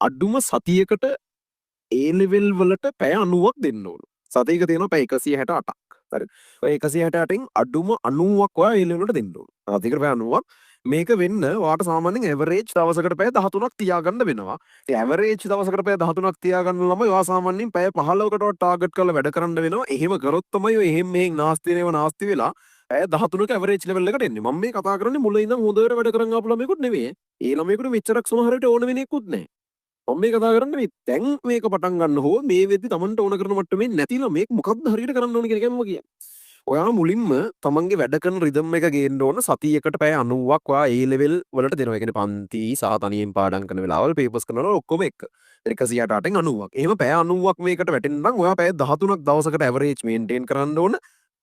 අඩුම සතියකට ඒ ලෙවල් වලට පැය 90ක් දෙන්න ඕන. සතියක තියෙනවා පැය 168ක්. හරි. ඔය 168න් අඩුම 90ක් ඔයා ඒ ලෙවල් වලට දෙන්න ඕන. සතියකට පැය 90ක්. මේක වෙන්න ඔයාට සාමාන්‍යයෙන් ඇවරේජ් දවසකට පැය 13ක් තියාගන්න වෙනවා. ඒ ඇවරේජ් දවසකට පැය 13ක් තියාගන්න ළමයි ඔයා සාමාන්‍යයෙන් පැය 15කට ටාගට් කරලා වැඩ කරන්න වෙනවා. එහෙම කරොත් තමයි ඔය එහෙම මෙහෙන් නාස්ති වෙලා ඇය 13ක ඇවරේජ් ලෙවල් එකට එන්නේ. මම මේ කතා කරන්නේ මුල ඉඳන් හොඳට වැඩ කරන් ආපු ළමයෙකුත් නෙවෙයි. ඒ ළමයෙකුට මෙච්චරක් සමහර විට ඕන වෙන එකකුත් නැහැ. මම මේ කතා කරන්නේ මේ දැන් මේක පටන් ගන්න හෝ මේ වෙද්දි Tamanට ඕන කරන මට්ටමේ නැති ළමයෙක් මොකක්ද හරියට කරන්න ඕන කියන එකම කියන්නේ. ඔයා මුලින්ම තමන්ගේ වැඩ කරන රිදම් එක ගේන්න ඕන සතියකට පැය 90ක් ඔයා ඒ ලෙවල් වලට දෙනවා. ඒ කියන්නේ පන්ති සහ තනියෙන් පාඩම් කරන වෙලාවල් පේපර්ස් කරනවා ඔක්කොම එක. 168න් 90ක්. එහෙම පැය 90ක් මේකට වැටෙන්න නම් ඔයා පැය 13ක් දවසකට ඇවරේජ් මේන්ටේන් කරන්න ඕන.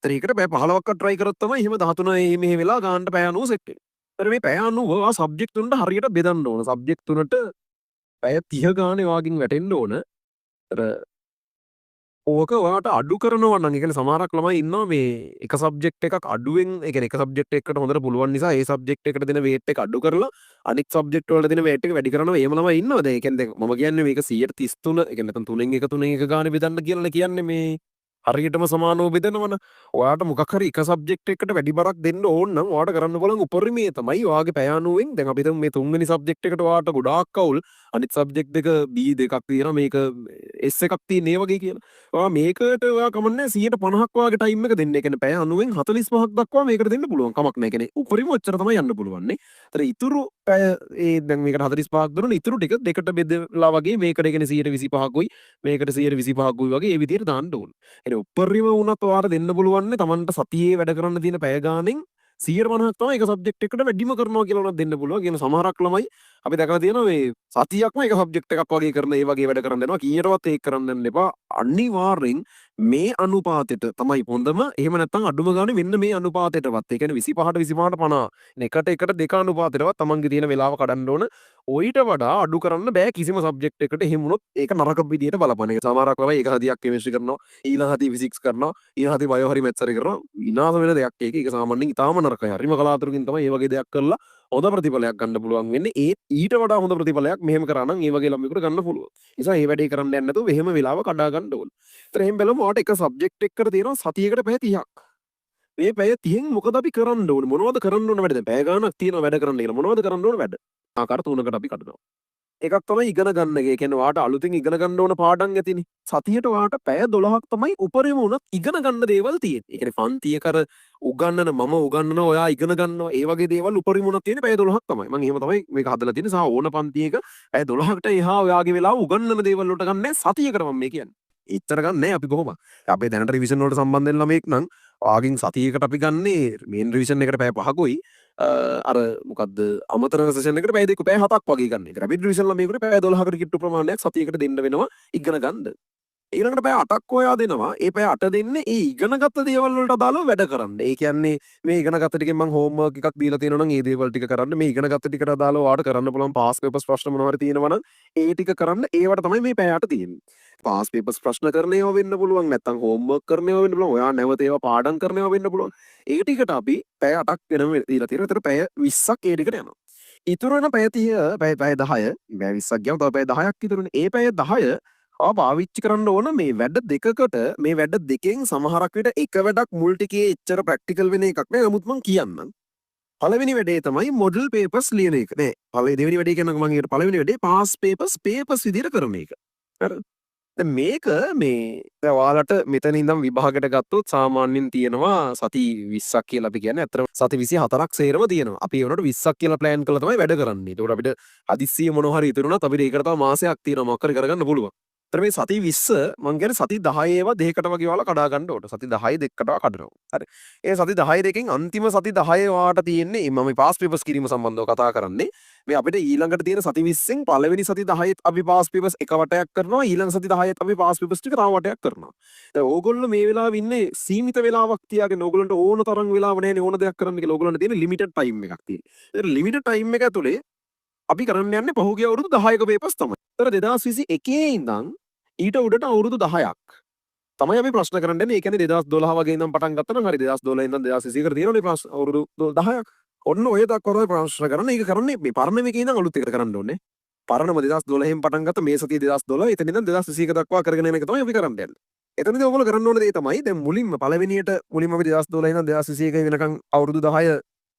ඒකට පැය 15ක් try කරොත් තමයි එහෙම 13 මෙහෙ වෙලා ගානට පැය 90 සෙට් වෙන්නේ. ඒතර මේ පැය 90 ඔයා සබ්ජෙක්ට් තුනට හරියට බෙදන්න ඕන. සබ්ජෙක්ට් තුනට පැය 30 ගානේ වාගින් වැටෙන්න ඕන. ඒතර ඕක ඔයාට අඩු කරනවා නම් ඒ කියන්නේ සමහරක් ළමයි ඉන්නවා මේ එක සබ්ජෙක්ට් එකක් අඩුවෙන් ඒ කියන්නේ එක සබ්ජෙක්ට් එකකට හොඳට පුළුවන් නිසා ඒ සබ්ජෙක්ට් එකට දෙන වේට් එක අඩු කරලා අනිත් සබ්ජෙක්ට් වලට දෙන වේට් එක වැඩි කරනවා. එහෙම ළමයි ඉන්නවා. දැන් ඒ කියන්නේ දැන් මම කියන්නේ මේක 133 ඒ කියන්නේ නැත්නම් 3න් 1 ගානේ බෙදන්න කියලා කියන්නේ මේ හරියටම සමානව බෙදනවන. ඔයාට මොකක් හරි එක සබ්ජෙක්ට් එකකට වැඩි බරක් දෙන්න ඕන නම් ඔයාට කරන්න පුළුවන් උපරිමය තමයි ඔයාගේ පැය 90න් දැන් අපි හිතමු මේ තුන්වෙනි සබ්ජෙක්ට් එකට ඔයාට ගොඩාක් අවුල් අනිත් සබ්ජෙක්ට් දෙක B දෙකක් තියෙනවා මේක S එකක් තියෙන ඒ වගේ කියලා. ඔයා මේකට ඔයා කමන්නේ 150ක් වාගේ ටයිම් එක දෙන්න. ඒ කියන්නේ පැය 90න් 45ක් දක්වා මේකට දෙන්න පුළුවන් කමක් නැහැ. කියන්නේ උපරිම ඔච්චර තමයි යන්න පුළුවන් නේ. ඒතර ඉතුරු පැය ඒ දැන් මේකට 45ක් දුන්නා ඉතුරු ටික දෙකට බෙදලා වගේ මේකට ඒ කියන්නේ 125කුයි මේකට 125කුයි වගේ ඒ විදිහට දාන්න ඕන. උපරිම වුණත් ඔයාට දෙන්න පුළුවන් තමන්ට සතියේ වැඩ කරන්න තියෙන පැය ගානෙන් 150ක් තමයි එක සබ්ජෙක්ට් එකකට වැඩිම කරනවා කියලා උනත් දෙන්න පුළුවන්. කියන සමහරක් ළමයි අපි දැකලා තියෙනවා මේ සතියක්ම එක සබ්ජෙක්ට් එකක් වගේ කරන ඒ වගේ වැඩ කරන්න දෙනවා. කීයටවත් ඒක කරන්න යන්න එපා. අනිවාර්යෙන් මේ අනුපාතයට තමයි හොඳම. එහෙම නැත්නම් අඩුම ගානේ වෙන්න මේ අනුපාතයටවත්. ඒ කියන්නේ 25ට 25ට 50. එකට දෙක අනුපාතයටවත් තමන්ගේ තියෙන වෙලාව කඩන්න ඕන. ඔයිට වඩා අඩු කරන්න බෑ කිසිම සබ්ජෙක්ට් එකට. එහෙම වුණොත් ඒක නරක විදියට බලපන. ඒක සමහරක් ළමයි එක හදියක් කෙමිස්ට්‍රි කරනවා, ඊළඟ හදිය ෆිසික්ස් කරනවා, ඊළඟ හදිය බයෝ හරි මැත්ස් හරි කරනවා. විනාශ වෙන දෙයක් ඒක. ඒක සාමාන්‍යයෙන් ඉතාම නරකයි. හරිම කලාතුරකින් තමයි මේ වගේ දෙයක් කරලා හොඳ ප්‍රතිඵලයක් ගන්න පුළුවන් වෙන්නේ. ඒ ඊට වඩා හොඳ ප්‍රතිඵලයක් මෙහෙම කරා නම් ඒ වගේ ළමයෙකුට ගන්න පුළුවන්. ඒ නිසා මේ වැඩේ කරන්න යන්න නැතුව එහෙම වෙලාව කඩා ගන්න ඕන. ඒතර එහෙම බලමු ඔයාට එක සබ්ජෙක්ට් එකකට තියෙනවා සතියකට පැය 30ක්. මේ පැය 30න් මොකද අපි කරන්න ඕනේ? මොනවද කරන්න ඕන වැඩ? දැන් පැය ගාණක් තියෙනවා වැඩ කරන්න කියලා. මොනවද කරන්න ඕන වැඩ? ආකාර තුනකට අපි කඩනවා. එකක් තමයි ඉගෙන ගන්න එක. ඒ කියන්නේ ඔයාට අලුතින් ඉගෙන ගන්න ඕන පාඩම් ඇතිනේ. සතියට ඔයාට පැය 12ක් තමයි උපරිම වුණත් ඉගෙන ගන්න දේවල් තියෙන්නේ. ඒ කියන්නේ පන්තියක අර උගන්නන මම උගන්නනවා ඔයා ඉගෙන ගන්නවා ඒ වගේ දේවල් උපරිම වුණත් තියෙන්නේ පැය 12ක් තමයි. මම එහෙම තමයි මේක හදලා තියෙන්නේ. සා ඕන පන්තියක පැය 12කට එහා ඔයාගේ වෙලාව උගන්නන දේවල් වලට ගන්න නැහැ. සතියකට මම මේ කියන්නේ. එච්චර ගන්න නැහැ අපි කොහොම. අපේ දැනට රිවිෂන් වලට සම්බන්ධ වෙන ළමෙක් නම් ඔයාගෙන් සතියකට අපි ගන්නේ මේන් රිවිෂන් එකට පැය 5කුයි අර මොකද්ද අමතර සෙෂන් එකට පැය 2 පැය 7ක් වගේ ගන්න එක. රැපිඩ් රිවිෂන් ළමයෙකුට පැය 12කට කිට්ටු ප්‍රමාණයක් සතියකට දෙන්න වෙනවා ඉගෙන ගන්න. ඊළඟට පැය 8ක් ඔයා දෙනවා. ඒ පැය 8 දෙන්නේ ඒ ඉගෙනගත්ත දේවල් වලට අදාළව වැඩ කරන්න. ඒ කියන්නේ මේ ඉගෙනගත්ත ටිකෙන් මම හෝම්වර්ක් එකක් දීලා තියෙනවා නම් ඒ දේවල් ටික කරන්න. මේ ඉගෙනගත්ත ටිකට අදාළව ඔයාට කරන්න පුළුවන් පාස් පේපර්ස් ප්‍රශ්න මොනවා හරි තියෙනවා නම් ඒ ටික කරන්න. ඒවට තමයි මේ පැය 8 තියෙන්නේ. පාස් පේපර්ස් ප්‍රශ්න කරන ඒවා වෙන්න පුළුවන්. නැත්නම් හෝම්වර්ක් කරන ඒවා වෙන්න පුළුවන්. ඔයා නැවත ඒවා පාඩම් කරන ඒවා වෙන්න පුළුවන්. ඒ ටිකට අපි පැය 8ක් වෙනම දීලා තියෙනවා. ඒතර පැය 20ක් ඒ ටිකට යනවා. ඉතුරු වෙන පැය 30 පැය 10 පැය 20ක් ගියාම තව පැය 10ක් ඉතුරුනේ. ඒ පැය 10 පාවිච්චි කරන්න ඕන මේ වැඩ දෙකකට. මේ වැඩ දෙකෙන් සමහරක් විට එක වැඩක් මුල් ටිකේ එච්චර ප්‍රැක්ටිකල් වෙන එකක් නෑ. නමුත් මම කියන්නම්. පළවෙනි වැඩේ තමයි මොඩල් පේපර්ස් ලියන එක. නෑ දෙවෙනි වැඩේ කියනක මම ඊට පළවෙනි වැඩේ පාස් පේපර්ස් විදිහට කරන එක. හරිද? දැන් මේක මේ දැන් ඔයාලට මෙතන ඉඳන් විභාගයට ගත්තොත් සාමාන්‍යයෙන් තියෙනවා සති 20ක් කියලා අපි කියන්නේ. අතන සති 24ක් සේරම තියෙනවා. අපි ඒ වුණාට 20ක් කියලා ප්ලෑන් කරලා තමයි වැඩ කරන්නේ. ඒකට අපිට හදිස්සිය මොනවා හරි ඉතුරුනොත් අපිට ඒකට තව මාසයක් තියෙනවා මොකක් හරි කරගන්න පුළුවන්. ඒතර මේ සති 20 මං කියන්නේ සති 10 ඒවා දෙකකට වගේ ඔයාලා කඩා ගන්න ඕන. සති 10 දෙකකට කඩනවා. හරි. ඒ සති 10 දෙකෙන් අන්තිම සති 10 ඔයාට තියෙන්නේ මම මේ පාස් පේපර්ස් කිරීම සම්බන්ධව කතා කරන්නේ. මේ අපිට ඊළඟට තියෙන සති 20න් පළවෙනි සති 10ත් අපි පාස් පේපර්ස් එක වටයක් කරනවා. ඊළඟ සති 10ත් අපි පාස් පේපර්ස් ටික තව වටයක් කරනවා. දැන් ඕගොල්ලෝ මේ වෙලාවෙ ඉන්නේ සීමිත වෙලාවක් තියාගෙන ඕගොල්ලන්ට ඕන තරම් වෙලාව නැහැනේ ඕන දෙයක් කරන්න කියලා. ඕගොල්ලන්ට තියෙන ලිමිටඩ් ටයිම් එකක් තියෙනවා. ඒ ලිමිටඩ් ටයිම් එක ඇතුලේ අපි කරන්න යන්නේ පහුගිය අවුරුදු 10ක පේපර්ස් තමයි. ඒතර 2021 ඉඳන් ඊට උඩට අවුරුදු 10ක් තමයි අපි ප්‍රශ්න කරන්න යන්නේ. ඒ කියන්නේ 2012 වගේ ඉඳන් පටන් ගත්තා නම් හරි 2012 ඉඳන් 2021 කට තියෙනවනේ ප්‍රශ්න අවුරුදු 10ක්. ඔන්න ඔය දක්වා ප්‍රශ්න කරන්න. ඒක කරන්නේ මේ පරණ මේකේ ඉඳන් අලුත් එකට කරන්න ඕනේ. පරණම 2012න් පටන් ගත්ත මේ සතිය 2012 එතන ඉඳන් 2021 දක්වා කරගෙන යන එක තමයි අපි කරන්න යන්නේ. එතනදී ඔයගොල්ලෝ කරන්න ඕන දේ තමයි දැන් මුලින්ම පළවෙනියට මුලින්ම අපි 2012 ඉඳන් 2021 වෙනකන් අවුරුදු 10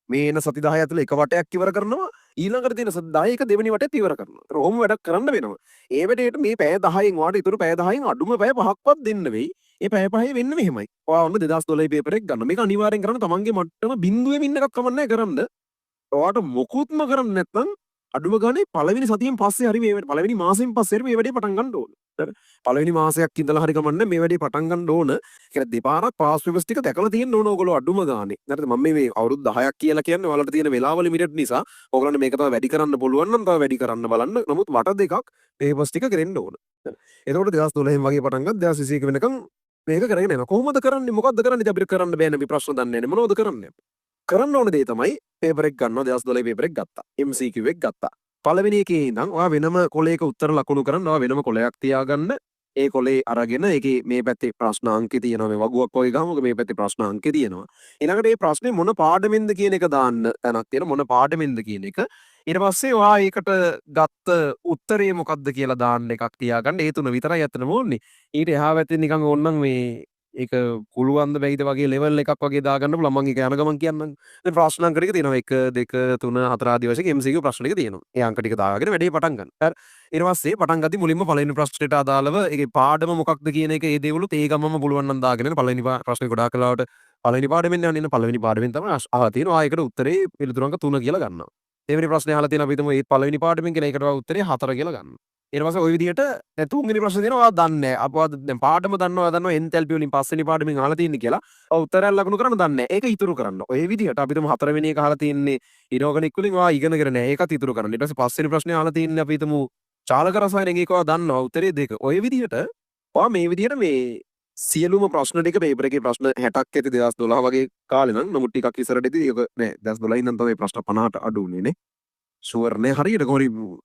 මේ එන සති 10 ඇතුළේ එක වටයක් ඉවර කරනවා. ඊළඟට තියෙන සති 10 එක දෙවෙනි වටේත් ඉවර කරනවා. ඒතර ඔහොම වැඩක් කරන්න වෙනවා. ඒ වැඩේට මේ පැය 10න් වාට ඉතුරු පැය 10න් අඩුම පැය 5ක්වත් දෙන්න වෙයි. ඒ පැය 5 වෙන්න මෙහෙමයි. ඔයා ඔන්න 2012 පේපර් එක ගන්න. මේක අනිවාර්යෙන් කරන්න තමන්ගේ මට්ටම බිඳුවේ ඉන්න එකක් කමන්නේ කරන්න. ඔයාට මොකුත්ම කරන්න නැත්නම් අඩුම ගානේ පළවෙනි සතියෙන් පස්සේ හරි මේ පළවෙනි මාසෙන් පස්සේ හරි මේ වැඩේ පටන් ගන්න ඕන. හරි. පළවෙනි මාසයක් ඉඳලා හරි කමන්නේ මේ වැඩේ පටන් ගන්න ඕන. ඒ කියන්නේ දෙපාරක් පාස් පේපර්ස් ටික දැකලා තියෙන්න ඕන ඕගොල්ලෝ අඩුම ගානේ. හරිද? මම මේ අවුරුදු 10ක් කියලා කියන්නේ ඔයාලට තියෙන වෙලාව ලිමිටඩ් නිසා ඕගොල්ලන්ට මේක තව වැඩි කරන්න පුළුවන් නම් තව වැඩි කරන්න බලන්න. නමුත් වට දෙකක් පේපර්ස් ටික කරෙන්න ඕන. හරි. එතකොට 2012 වගේ පටන් ගත්ත 2021 වෙනකන් මේක කරගෙන යනවා. කොහොමද කරන්නේ? මොකද්ද කරන්නේ? ඉතින් අපිට කරන්න බෑනේ. අපි ප්‍රශ්න දන්නේ නැහැ. මොනවද කරන්නේ? කරන්න ඕන දේ තමයි පේපර් එක ගන්නවා 2012 පේපර් එක ගත්තා. MCQ එක ගත්තා. පළවෙනි එකේ ඉඳන් ඔයා වෙනම කොලයක උත්තර ලකුණු කරන්න ඔයා වෙනම කොලයක් තියාගන්න. ඒ කොලේ අරගෙන ඒකේ මේ පැත්තේ ප්‍රශ්න අංකේ තියෙනවා මේ වගුවක් වගේ ගහමුක මේ පැත්තේ ප්‍රශ්න අංකේ තියෙනවා. ඊළඟට මේ ප්‍රශ්නේ මොන පාඩමෙන්ද කියන එක දාන්න තැනක් තියෙන මොන පාඩමෙන්ද කියන එක. ඊට පස්සේ ඔයා ඒකට ගත්ත උත්තරේ මොකක්ද කියලා දාන්න එකක් තියාගන්න. ඒ තුන විතරයි අතනම ඕනේ. ඊට එහා පැත්තේ නිකන් ඕනනම් මේ ඒක පුළුවන්ද බැයිද වගේ ලෙවල් එකක් වගේ දාගන්න පුළුවන්. මම ඒක යන ගමන් කියන්නම්. දැන් ප්‍රශ්න අංක ටික තියෙනවා 1 2 3 4 ආදී වශයෙන් MCQ ප්‍රශ්න ටික තියෙනවා. ඒ අංක ටික දාගෙන වැඩේ පටන් ගන්න. හරි. ඊට පස්සේ පටන් ගද්දි මුලින්ම පළවෙනි ප්‍රශ්නෙට අදාළව ඒකේ පාඩම මොකක්ද කියන එක ඒ දේවලුත් ඒ ගමම පුළුවන් නම් දාගෙන පළවෙනි ප්‍රශ්නේ ගොඩාක් වෙලාවට පළවෙනි පාඩමෙන් යන්නේ පළවෙනි පාඩමෙන් තමයි අහලා තියෙනවා. ආයෙකට උත්තරේ පිළිතුරු අංක 3 කියලා ගන්නවා. දෙවෙනි ප්‍රශ්නේ අහලා තියෙනවා අපි හිතමු ඒ පළවෙනි පාඩමෙන් කියලා ඒකට උත්තරේ 4 කියලා ගන්නවා. ඊට පස්සේ ওই විදිහට තුන්වෙනි ප්‍රශ්නේ දෙනවා ඔයා දන්නේ නැහැ. අපවත් දැන් පාඩම දන්නවා එන්තැල්පි වලින් පස්වෙනි පාඩමෙන් අහලා තියෙන්නේ කියලා. ඔව් උත්තරයක් ලකුණු කරන්න දන්නේ නැහැ. ඒක ඉතුරු කරන්න. ඔය විදිහට අපි හිතමු හතරවෙනි එක අහලා තියෙන්නේ ඉනෝගනික් වලින් ඔයා ඉගෙනගෙන නැහැ. ඒකත් ඉතුරු කරන්න. ඊට පස්සේ පස්වෙනි ප්‍රශ්නේ අහලා තියෙන්නේ අපි හිතමු චාලක රසායනික ඒක ඔයා දන්නවා උත්තරේ 2. ඔය විදිහට ඔයා මේ විදිහට මේ සියලුම ප්‍රශ්න ටික පේපර් එකේ ප්‍රශ්න 60ක් ඇති 2012 වගේ කාලේ නම් නමුත් ටිකක් ඉස්සරට ඉතින් ඒක නෑ 2012 ඉඳන් තමයි ප්‍රශ්න 50ට අඩු වුණේ නේ. ෂුවර් නේ හරියට කොහොමද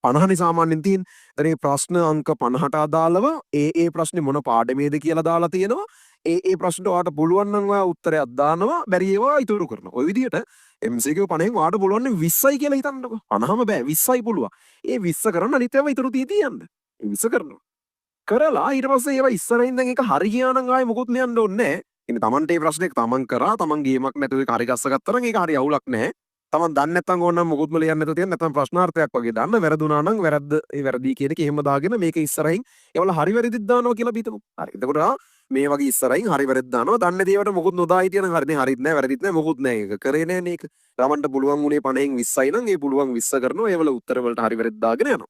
50නේ සාමාන්‍යයෙන් තියෙන. දැන් මේ ප්‍රශ්න අංක 50ට අදාළව ඒ ප්‍රශ්නේ මොන පාඩමේද කියලා දාලා තියෙනවා. ඒ ප්‍රශ්නට ඔයාට පුළුවන් නම් ඔයා උත්තරයක් දානවා. බැරි ඒවා ඉතුරු කරනවා. ওই විදිහට MCQ 50න් ඔයාට පුළුවන් 20යි කියලා හිතන්නකෝ. 50ම බෑ 20යි පුළුවන්. ඒ 20 කරන්න අනිත් ඒවා ඉතුරු තියන්න. 20 කරනවා. කරලා ඊට පස්සේ ඒවා ඉස්සරින් දැන් ඒක හරි ගියා නම් ආයේ මොකුත් නියන්න ඕනේ නැහැ. ඉතින් Tamante මේ ප්‍රශ්නේ තමන් කරා තමන් ගේමක් නැතුව ඒක හරි ගස්ස ගත්තා නම් ඒක හරි අවුලක් නැහැ. තමන් දන්නේ නැත්නම් ඕනනම් මොකුත්ම ලියන්න නැතුව තියෙන නැත්නම් ප්‍රශ්නාර්ථයක් වගේ දාන්න වැරදුනා නම් වැරද්ද ඒ වැරදි කියන එක එහෙම දාගෙන මේක ඉස්සරහින් ඒවල හරි වැරදිත් දානවා කියලා අපි හිතමු. හරි. එතකොට මේ වගේ ඉස්සරහින් හරි වැරදි දානවා. දන්නේ දේවට මොකුත් නොදා හිටියනම් හරිනේ හරිත් නැහැ වැරදිත් නැහැ මොකුත් නැහැ ඒක. කරේ නැහැ නේ ඒක. තමන්ට පුළුවන් උනේ 50න් 20යි නම් ඒ පුළුවන් 20 කරනවා. ඒවල උත්තර වලට හරි වැරදි දාගෙන යනවා.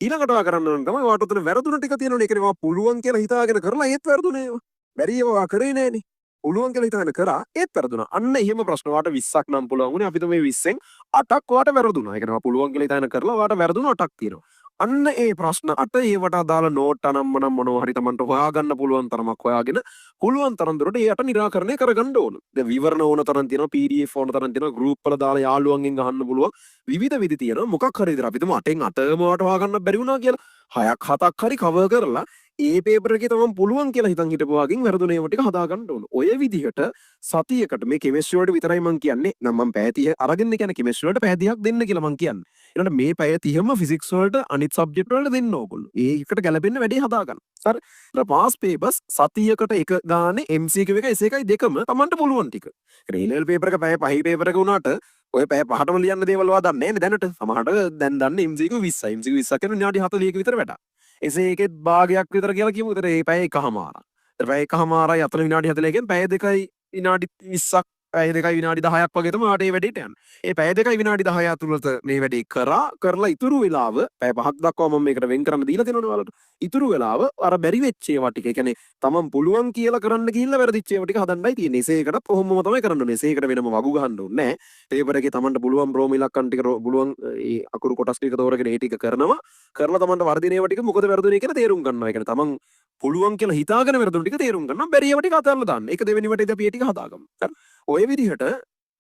ඊළඟට ඔයා කරන්න ඕන තමයි ඔයාට උතන වැරදුන ටික තියෙනවනේ. ඒකනේ ඔයා පුළුවන් කියලා හිතාගෙන කරලා ඒත් වැරදුනේ ඒවා. බැරි ඒවා කරේ නෑනේ. පුළුවන් කියලා හිතාගෙන කරා ඒත් වැරදුනා. අන්න එහෙම ප්‍රශ්න ඔයාට 20ක් නම් පුළුවන් උනේ. අපි මේ 20න් 8ක් ඔයාට වැරදුනා. ඒ කියන්නේ ඔයා පුළුවන් කියලා හිතාගෙන කරලා ඔයාට වැරදුන 8ක් තියෙනවා. අන්න ඒ ප්‍රශ්න 8 ඒවට අදාළ නෝට් අනම්මනම් මොනවා හරි Tamanට හොයාගන්න පුළුවන් තරමක් හොයාගෙන පුළුවන් තරම් දුරට ඒ 8 निराකරණය කරගන්න ඕන. දැන් විවරණ ඕන තරම් තියෙනවා, PDF ඕන තරම් තියෙනවා, ගෲප් වල දාලා යාළුවන්ගෙන් අහන්න පුළුවන්. විවිධ විදි තියෙනවා. මොකක් හරි විතර අපි තුමු 8න් 8ම වට හොයාගන්න බැරි වුණා කියලා 6ක් 7ක් හරි කවර් කරලා ඒ පේපර් එකේ තමන් පුළුවන් කියලා හිතන් හිටපුවාකින් වැරදුන ඒවා ටික හදාගන්න ඕන. ඔය විදිහට සතියකට මේ කෙමිස්ට්‍රි වලට විතරයි මම කියන්නේ. නම් මම පැය 30 අරගෙන කියන්නේ කෙමිස්ට්‍රි වලට පැය 30ක් දෙන්න කියලා මම කියන්නේ. ඊළඟට මේ පැය 30ම ෆිසික්ස් වලට අනිත් සබ්ජෙක්ට් වලට දෙන්න ඕගොල්ලෝ. ඒකට ගැලපෙන්න වැඩි හදාගන්න. හරි. ඊට පාස් පේපර්ස් සතියකට එක ගානේ MCQ එක එසේ එකයි දෙකම තමන්ට පුළුවන් ටික. ඒ ලෙවල් පේපර් එක පැය 5 පේපර් එක වුණාට ඔය පැය 5ටම ලියන්න දේවල් ඔයා දන්නේ නැහැ නේ දැනට. සමහරට දැන් දන්නේ MCQ 20යි. MCQ 20ක් කියන විනාඩි 40ක විතර වැඩක්. එසේ එකෙත් භාගයක් විතර කියලා කියමු. ඒතර ඒ පැය එකමාරක්. ඒතර පැය එකමාරයි අතන විනාඩි 40කින් පැය දෙකයි විනාඩි 20ක් පැය දෙකයි විනාඩි 10ක් වගේ තමයි ආට මේ වැඩේට යන්නේ. ඒ පැය දෙකයි විනාඩි 10 ඇතුළත මේ වැඩේ කරලා ඉතුරු වෙලාව පැය 5ක් දක්වා මම මේකට වෙන් කරන්න දීලා තියෙනවනේ ඔයාලට. ඉතුරු වෙලාව අර බැරි වෙච්ච ඒවා ටික. ඒ කියන්නේ තමන් පුළුවන් කියලා කරන්න ගිහිල්ලා වැරදිච්ච ඒවා ටික හදන්නයි තියෙන්නේ. ඒසේකටත් ඔහොමම තමයි කරන්න ඕනේ. ඒසේකට වෙනම වගු ගහන්න ඕනේ නැහැ. පේපර් එකේ තමන්ට පුළුවන් බ්‍රෝම ඉලක්කම් ටික පුළුවන් ඒ අකුරු කොටස් ටික තෝරගෙන ඒ ටික කරනවා. කරලා තමන්ට වර්ධින ඒවා ටික මොකද වැරදුනේ කියලා තේරුම් ගන්නවා. ඒ කියන්නේ තමන් පුළුවන් කියලා හිතාගෙන වැරදුන ටික තේරුම් ගන්නවා. බැරි ඒවා ටික අතහැරලා දාන්න. ඒක දෙවෙනි වටේදී අපි ඒ ටික හදාගමු. හරි. ඔය විදිහට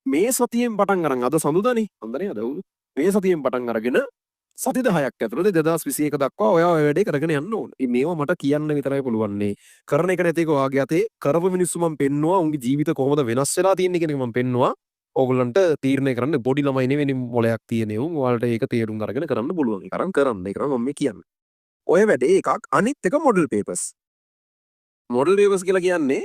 මේ සතියෙන් පටන් අරන් අද සඳුදානේ හොඳනේ අද මේ සතියෙන් පටන් අරගෙන සති 10ක් ඇතුළත 2021 දක්වා ඔයා ඔය වැඩේ කරගෙන යන්න ඕන. මේවා මට කියන්න විතරයි පුළුවන්නේ. කරන එක නැති එක ඔයාගේ අතේ. කරපු මිනිස්සු මම පෙන්නවා උන්ගේ ජීවිත කොහොමද වෙනස් වෙලා තියෙන්නේ කියන එක මම පෙන්නවා. ඕගොල්ලන්ට තීරණය කරන්න පොඩි ළමයි නෙවෙයි මොලයක් තියෙන එවුන් ඔයාලට ඒක තේරුම් අරගෙන කරන්න පුළුවන්. ඒක අරන් කරන්න. ඒක තමයි මම කියන්නේ. ඔය වැඩේ එකක්. අනිත් එක මොඩල් පේපර්ස්. මොඩල් පේපර්ස් කියලා කියන්නේ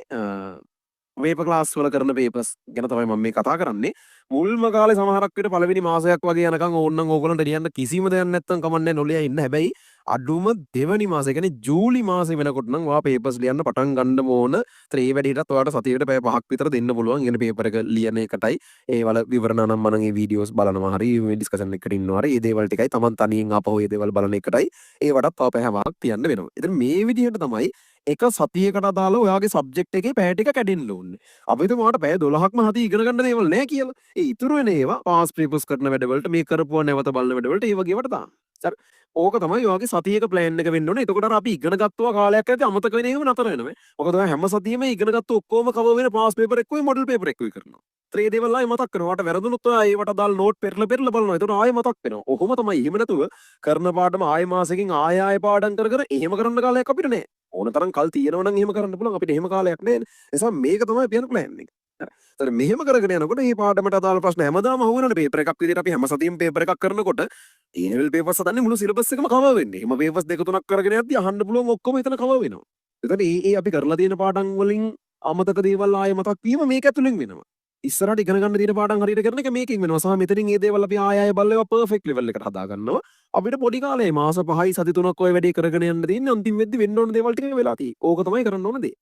වේපර් ක්ලාස් වල කරන පේපර්ස් ගැන තමයි මම මේ කතා කරන්නේ. මුල්ම කාලේ සමහරක් විට පළවෙනි මාසයක් වගේ යනකම් ඕන්නම් ඕගොල්ලන්ට ලියන්න කිසිම දෙයක් නැත්තම් කමන්නේ නොලියා ඉන්න. හැබැයි අඩුම දෙවනි මාසේ කියන්නේ ජූලි මාසේ වෙනකොට නම් ඔයා පේපර්ස් ලියන්න පටන් ගන්න ඕන. ඒ වැඩේටත් ඔයාලට සතියකට පැය 5ක් විතර දෙන්න පුළුවන්. ඉගෙන පේපර් එක ලියන එකටයි ඒ වල විවරණ නම් මම මේ වීඩියෝස් බලනවා හරි මේ ඩිස්කෂන් එකකට ඉන්නවා හරි. ඒ දේවල් ටිකයි Taman තනියෙන් ආපහු ඒ දේවල් බලන එකටයි ඒවටත් තව පැය 5ක් තියන්න වෙනවා. ඉතින් මේ විදිහට තමයි එක සතියකට අදාළව ඔයාගේ සබ්ජෙක්ට් එකේ පැය ටික කැඩෙන්න ඕනේ. අපි හිතමු ඔයාලට පැය 12ක්ම හති ඉගෙන ගන්න දේවල් නැහැ කියලා. ඒ ඉතුරු වෙන ඒවා පාස් පේපර්ස් කරන වැඩවලට මේ කරපුවා නැවත බලන වැඩවලට ඒ වගේ ඒවට දාන්න. හරි. ඕක තමයි ඔයාගේ සතියක ප්ලෑන් එක වෙන්න ඕනේ. එතකොට අර අපි ඉගෙන ගත්තා කාලයක් ඇද්දි අමතක වෙන ඒවා නතර වෙනවා. මොකද ඔයා හැම සතියෙම ඉගෙන ගත්ත ඔක්කොම කවර් වෙන පාස් පේපර් එක්කයි මොඩල් පේපර් එක්කයි කරනවා. ඒ දේවල් ආයෙ මතක් කරනවා. ඔයාට වැරදුනොත් ඔයා ඒවට අදාළ නෝට් පෙරලා බලනවා. එතකොට ආයෙ මතක් වෙනවා. ඔහොම තමයි. එහෙම නැතුව කරන පාඩම ආයෙ මාසෙකින් ආයෙ පාඩම් කර එහෙම කරන්න කාලයක් අපිට නැහැ. ඕන තරම් කල් තියෙනවා නම් එහෙම කරන්න පුළුවන්. අපිට එහෙම කාලයක් නැහැ. ඒ නිසා මේක තමයි අපි යන ප්ලෑන් එක. හරි. මෙහෙම කරගෙන යනකොට මේ පාඩමට අදාළ ප්‍රශ්න හැමදාම අහුවෙනනේ. පේපර් එකක් විදිහට අපි හැම සතියෙම පේපර් එකක් කරනකොට ඒ ලෙවල් පේපර්ස් හදන්නේ මුළු සිලබස් එකම කවර් වෙන්නේ. එහෙම පේපර්ස් දෙක තුනක් කරගෙන යද්දි අහන්න පුළුවන් ඔක්කොම එතන කවර් වෙනවා. එතන ඒ අපි කරලා තියෙන පාඩම් වලින් අමතක දේවල් ආයෙ මතක් වීම මේක ඇතුලෙන් වෙනවා. ඉස්සරහට ඉගෙන ගන්න තියෙන පාඩම් හරියට කරන එක මේකෙන් වෙනවා. සහ මෙතනින් මේ දේවල් අපි ආයෙ බලලා පර්ෆෙක්ට් ලෙවල් එකට හදා ගන්නවා. අපිට පොඩි කාලේ මාස 5යි සති 3ක් ඔය වැඩේ කරගෙන යන්න තියෙන්නේ. අන්තිම වෙද්දි වෙන්න ඕන දේවල් ටික වෙලා තියෙයි. ඕක තමයි කරන්න ඕන දේ.